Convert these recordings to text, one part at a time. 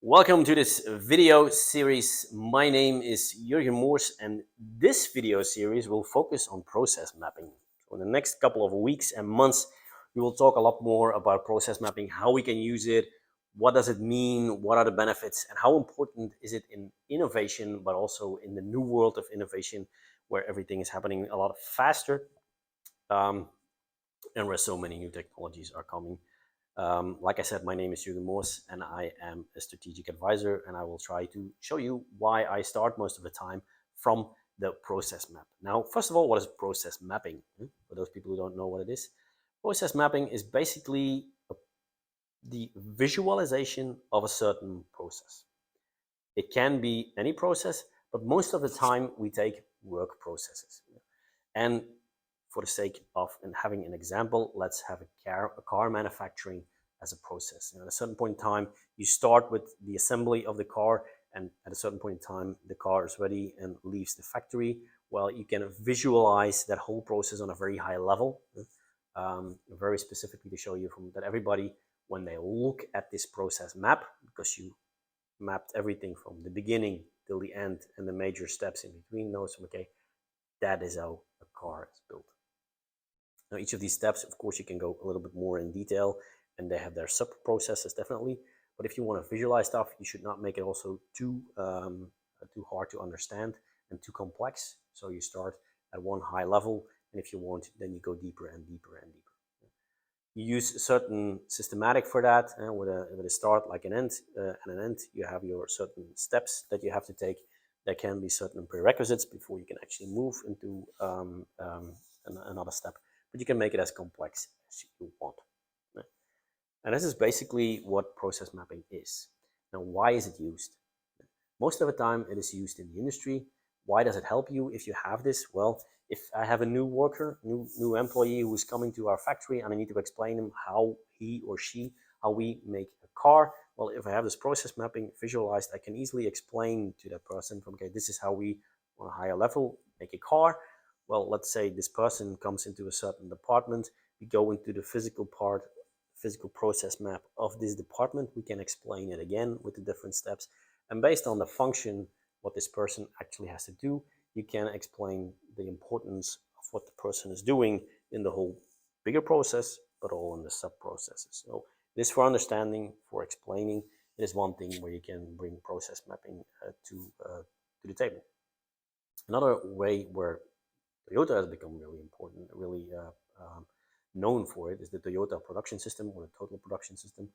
Welcome to this video series. My name is Jurgen Moors, and this video series will focus on process mapping. So in the next couple of weeks and months, we will talk a lot more about process mapping, how we can use it, what does it mean, what are the benefits, and how important is it in innovation, but also in the new world of innovation where everything is happening a lot faster and where so many new technologies are coming. Like I said, my name is Jurgen Moors, and I am a strategic advisor, and I will try to show you why I start most of the time from the process map. Now, first of all, what is process mapping? For those people who don't know what it is, process mapping is basically the visualization of a certain process. It can be any process, but most of the time we take work processes. And for the sake of having an example, let's have a car manufacturing as a process. At a certain point in time, you start with the assembly of the car, and at a certain point in time, the car is ready and leaves the factory. Well, you can visualize that whole process on a very high level, very specifically to show you that everybody, when they look at this process map, because you mapped everything from the beginning till the end and the major steps in between, knows, okay, that is how a car is built. Now, each of these steps, of course, you can go a little bit more in detail, and they have their sub-processes definitely. But if you want to visualize stuff, you should not make it also too hard to understand and too complex. So you start at one high level, and if you want, then you go deeper and deeper and deeper. You use a certain systematic for that, with a start like an end and an end. You have your certain steps that you have to take. There can be certain prerequisites before you can actually move into another step. But you can make it as complex as you want. And this is basically what process mapping is. Now, why is it used? Most of the time, it is used in the industry. Why does it help you if you have this? Well, if I have a new worker, new employee who is coming to our factory, and I need to explain him how he or she, how we make a car. Well, if I have this process mapping visualized, I can easily explain to that person from, okay, this is how we, on a higher level, make a car. Well, let's say this person comes into a certain department. We go into the physical process map of this department. We can explain it again with the different steps. And based on the function, what this person actually has to do, you can explain the importance of what the person is doing in the whole bigger process, but all in the sub-processes. So this, for understanding, for explaining, it is one thing where you can bring process mapping to the table. Another way where Toyota has become really important, really known for it, is the Toyota production system, or the total production system.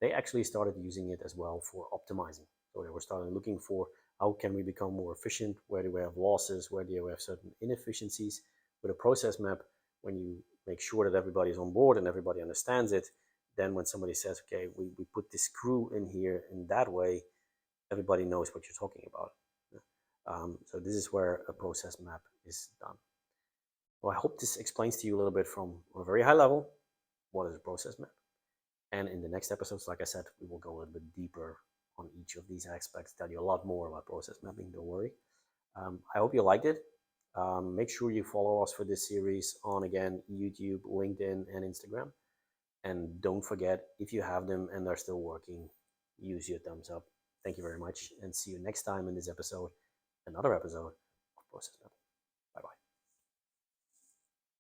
They actually started using it as well for optimizing. So they were starting looking for how can we become more efficient, where do we have losses, where do we have certain inefficiencies. With a process map, when you make sure that everybody is on board and everybody understands it, then when somebody says, okay, we put this screw in here in that way, everybody knows what you're talking about. So this is where a process map is done. Well, I hope this explains to you a little bit from a very high level what is a process map. And in the next episodes, like I said, we will go a little bit deeper on each of these aspects, tell you a lot more about process mapping, don't worry. I hope you liked it. Make sure you follow us for this series on, again, YouTube, LinkedIn, and Instagram. And don't forget, if you have them and they're still working, use your thumbs up. Thank you very much, and see you next time in this episode, another episode of Process Mapping. Bye-bye.